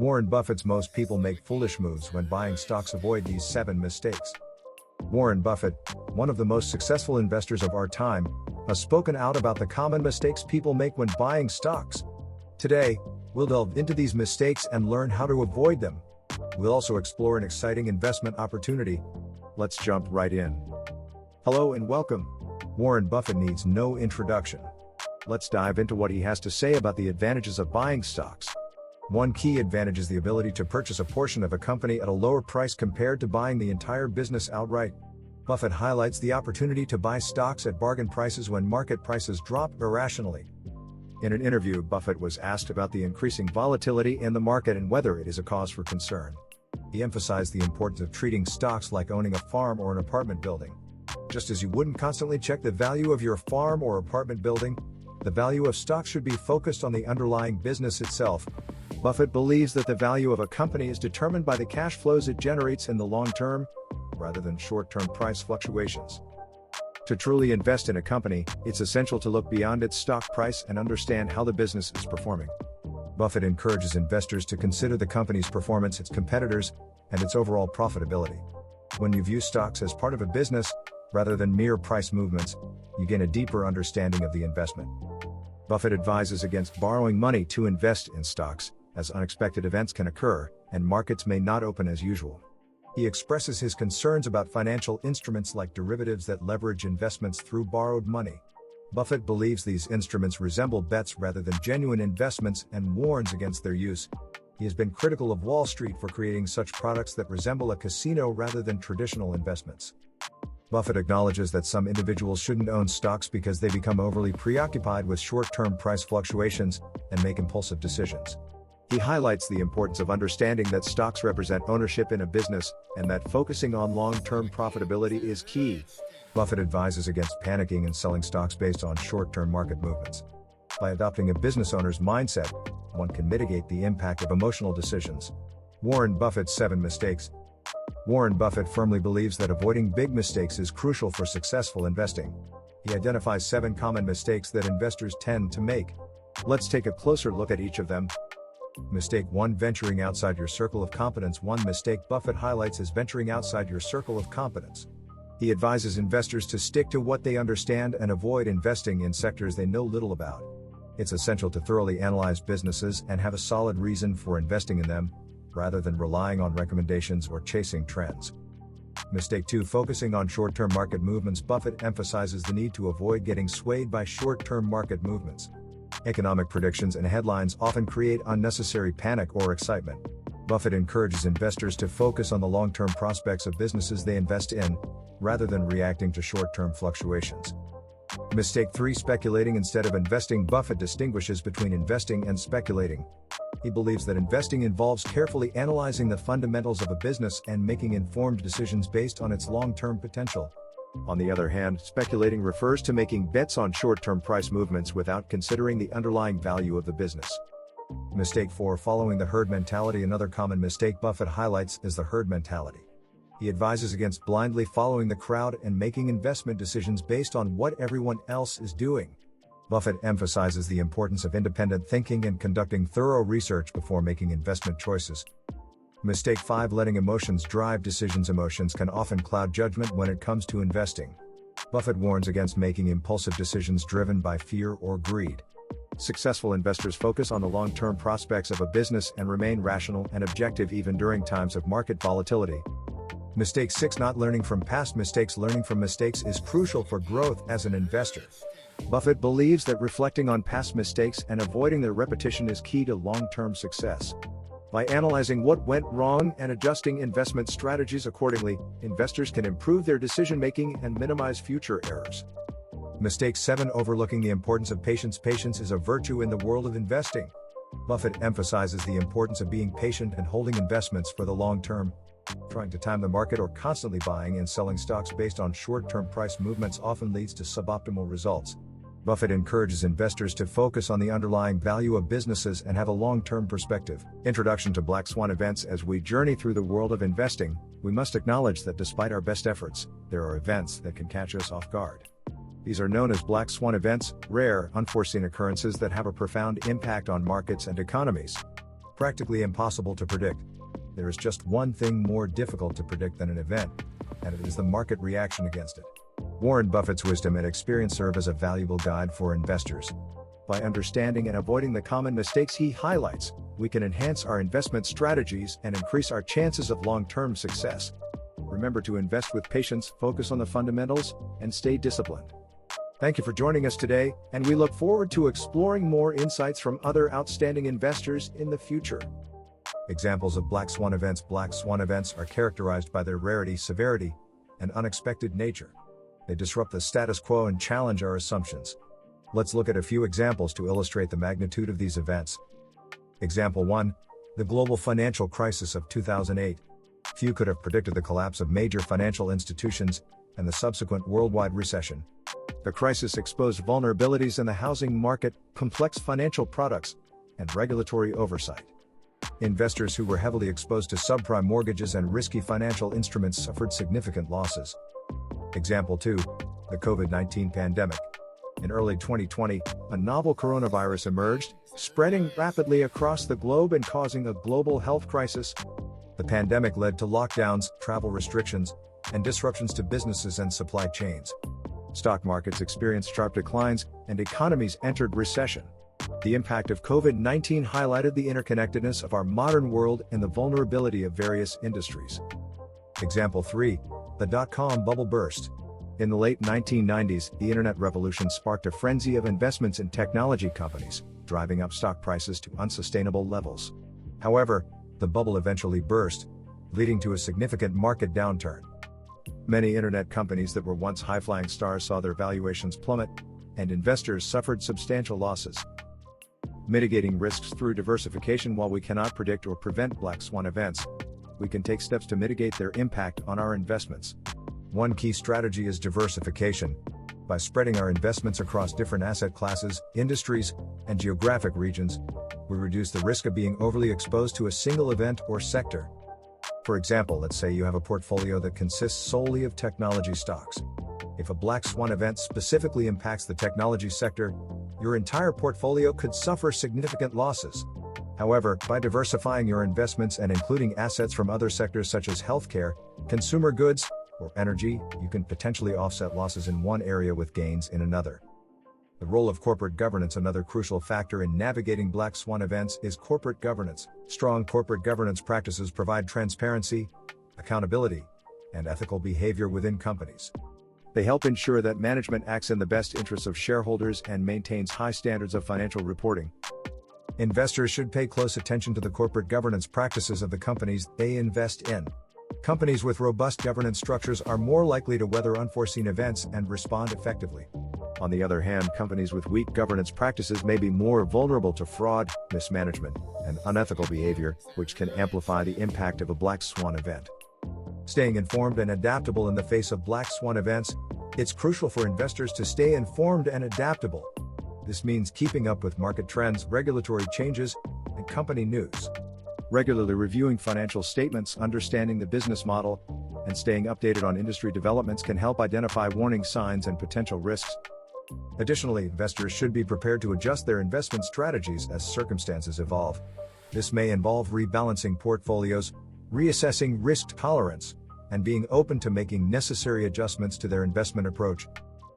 Warren Buffett's most people make foolish moves when buying stocks. Avoid these 7 mistakes. Warren Buffett, one of the most successful investors of our time, has spoken out about the common mistakes people make when buying stocks. Today, we'll delve into these mistakes and learn how to avoid them. We'll also explore an exciting investment opportunity. Let's jump right in. Hello and welcome. Warren Buffett needs no introduction. Let's dive into what he has to say about the advantages of buying stocks. One key advantage is the ability to purchase a portion of a company at a lower price compared to buying the entire business outright. Buffett highlights the opportunity to buy stocks at bargain prices when market prices drop irrationally. In an interview, Buffett was asked about the increasing volatility in the market and whether it is a cause for concern. He emphasized the importance of treating stocks like owning a farm or an apartment building. Just as you wouldn't constantly check the value of your farm or apartment building, the value of stocks should be focused on the underlying business itself. Buffett believes that the value of a company is determined by the cash flows it generates in the long term, rather than short-term price fluctuations. To truly invest in a company, it's essential to look beyond its stock price and understand how the business is performing. Buffett encourages investors to consider the company's performance, its competitors, and its overall profitability. When you view stocks as part of a business, rather than mere price movements, you gain a deeper understanding of the investment. Buffett advises against borrowing money to invest in stocks, as unexpected events can occur, and markets may not open as usual. He expresses his concerns about financial instruments like derivatives that leverage investments through borrowed money. Buffett believes these instruments resemble bets rather than genuine investments and warns against their use. He has been critical of Wall Street for creating such products that resemble a casino rather than traditional investments. Buffett acknowledges that some individuals shouldn't own stocks because they become overly preoccupied with short-term price fluctuations and make impulsive decisions. He highlights the importance of understanding that stocks represent ownership in a business, and that focusing on long-term profitability is key. Buffett advises against panicking and selling stocks based on short-term market movements. By adopting a business owner's mindset, one can mitigate the impact of emotional decisions. Warren Buffett's 7 mistakes. Warren Buffett firmly believes that avoiding big mistakes is crucial for successful investing. He identifies 7 common mistakes that investors tend to make. Let's take a closer look at each of them. Mistake 1: Venturing outside your circle of competence. One mistake Buffett highlights is venturing outside your circle of competence. He advises investors to stick to what they understand and avoid investing in sectors they know little about. It's essential to thoroughly analyze businesses and have a solid reason for investing in them, rather than relying on recommendations or chasing trends. Mistake 2: Focusing on short-term market movements. Buffett emphasizes the need to avoid getting swayed by short-term market movements. Economic predictions and headlines often create unnecessary panic or excitement. Buffett encourages investors to focus on the long-term prospects of businesses they invest in, rather than reacting to short-term fluctuations. Mistake 3: Speculating instead of investing. Buffett distinguishes between investing and speculating. He believes that investing involves carefully analyzing the fundamentals of a business and making informed decisions based on its long-term potential. On the other hand, speculating refers to making bets on short-term price movements without considering the underlying value of the business. Mistake 4: Following the herd mentality. Another common mistake Buffett highlights is the herd mentality. He advises against blindly following the crowd and making investment decisions based on what everyone else is doing. Buffett emphasizes the importance of independent thinking and conducting thorough research before making investment choices. Mistake 5: Letting emotions drive decisions. Emotions can often cloud judgment when it comes to investing. Buffett warns against making impulsive decisions driven by fear or greed. Successful investors focus on the long-term prospects of a business and remain rational and objective even during times of market volatility. Mistake 6: Not learning from past mistakes. Learning from mistakes is crucial for growth as an investor. Buffett believes that reflecting on past mistakes and avoiding their repetition is key to long-term success. By analyzing what went wrong and adjusting investment strategies accordingly, investors can improve their decision-making and minimize future errors. Mistake 7: Overlooking the importance of patience. Patience is a virtue in the world of investing. Buffett emphasizes the importance of being patient and holding investments for the long term. Trying to time the market or constantly buying and selling stocks based on short-term price movements often leads to suboptimal results. Buffett encourages investors to focus on the underlying value of businesses and have a long-term perspective. Introduction to Black Swan events. As we journey through the world of investing, we must acknowledge that despite our best efforts, there are events that can catch us off guard. These are known as black swan events, rare, unforeseen occurrences that have a profound impact on markets and economies. practically impossible to predict. There is just one thing more difficult to predict than an event, and it is the market reaction against it. Warren Buffett's wisdom and experience serve as a valuable guide for investors. By understanding and avoiding the common mistakes he highlights, we can enhance our investment strategies and increase our chances of long-term success. Remember to invest with patience, focus on the fundamentals, and stay disciplined. Thank you for joining us today, and we look forward to exploring more insights from other outstanding investors in the future. Examples of black swan events. Black swan events are characterized by their rarity, severity, and unexpected nature. They disrupt the status quo and challenge our assumptions. Let's look at a few examples to illustrate the magnitude of these events. Example 1. The global financial crisis of 2008. Few could have predicted the collapse of major financial institutions and the subsequent worldwide recession. The crisis exposed vulnerabilities in the housing market, complex financial products, and regulatory oversight. Investors who were heavily exposed to subprime mortgages and risky financial instruments suffered significant losses. Example 2. The COVID-19 pandemic. In early 2020, a novel coronavirus emerged, spreading rapidly across the globe and causing a global health crisis. The pandemic led to lockdowns, travel restrictions, and disruptions to businesses and supply chains. Stock markets experienced sharp declines, and economies entered recession. The impact of COVID-19 highlighted the interconnectedness of our modern world and the vulnerability of various industries. Example 3. The dot-com bubble burst. In the late 1990s, the internet revolution sparked a frenzy of investments in technology companies, driving up stock prices to unsustainable levels. However, the bubble eventually burst, leading to a significant market downturn. Many internet companies that were once high-flying stars saw their valuations plummet, and investors suffered substantial losses. Mitigating risks through diversification. While we cannot predict or prevent black swan events, we can take steps to mitigate their impact on our investments. One key strategy is diversification. By spreading our investments across different asset classes, industries, and geographic regions, we reduce the risk of being overly exposed to a single event or sector. For example, let's say you have a portfolio that consists solely of technology stocks. If a black swan event specifically impacts the technology sector, your entire portfolio could suffer significant losses. However, by diversifying your investments and including assets from other sectors such as healthcare, consumer goods, or energy, you can potentially offset losses in one area with gains in another. The role of corporate governance. Another crucial factor in navigating black swan events is corporate governance. Strong corporate governance practices provide transparency, accountability, and ethical behavior within companies. They help ensure that management acts in the best interests of shareholders and maintains high standards of financial reporting. Investors should pay close attention to the corporate governance practices of the companies they invest in. Companies with robust governance structures are more likely to weather unforeseen events and respond effectively. On the other hand, companies with weak governance practices may be more vulnerable to fraud, mismanagement, and unethical behavior, which can amplify the impact of a black swan event. Staying informed and adaptable in the face of black swan events. It's crucial for investors to stay informed and adaptable. This means keeping up with market trends, regulatory changes, and company news. Regularly reviewing financial statements, understanding the business model, and staying updated on industry developments can help identify warning signs and potential risks. Additionally, investors should be prepared to adjust their investment strategies as circumstances evolve. This may involve rebalancing portfolios, reassessing risk tolerance, and being open to making necessary adjustments to their investment approach.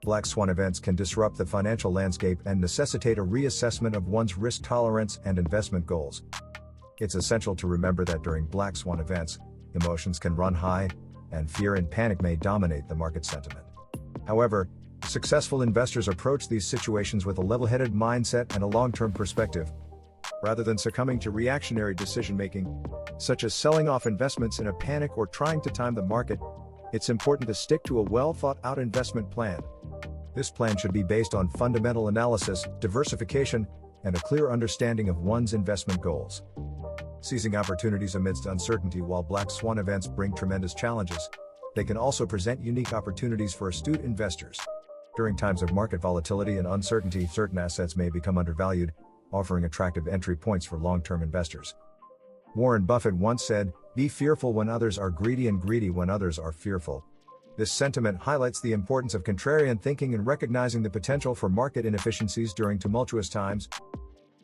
Black swan events can disrupt the financial landscape and necessitate a reassessment of one's risk tolerance and investment goals. It's essential to remember that during black swan events, emotions can run high, and fear and panic may dominate the market sentiment. However, successful investors approach these situations with a level-headed mindset and a long-term perspective, rather than succumbing to reactionary decision-making, such as selling off investments in a panic or trying to time the market. It's important to stick to a well-thought-out investment plan. This plan should be based on fundamental analysis, diversification, and a clear understanding of one's investment goals. Seizing opportunities amidst uncertainty. While black swan events bring tremendous challenges, they can also present unique opportunities for astute investors. During times of market volatility and uncertainty, certain assets may become undervalued, offering attractive entry points for long-term investors. Warren Buffett once said, "Be fearful when others are greedy and greedy when others are fearful." This sentiment highlights the importance of contrarian thinking and recognizing the potential for market inefficiencies during tumultuous times.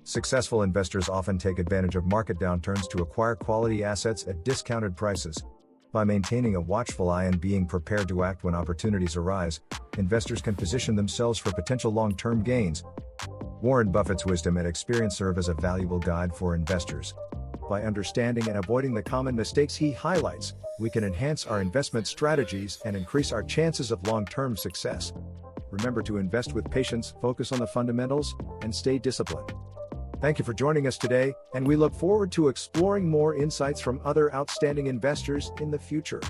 Successful investors often take advantage of market downturns to acquire quality assets at discounted prices. By maintaining a watchful eye and being prepared to act when opportunities arise, investors can position themselves for potential long-term gains. Warren Buffett's wisdom and experience serve as a valuable guide for investors. By understanding and avoiding the common mistakes he highlights, we can enhance our investment strategies and increase our chances of long-term success. Remember to invest with patience, focus on the fundamentals, and stay disciplined. Thank you for joining us today, and we look forward to exploring more insights from other outstanding investors in the future.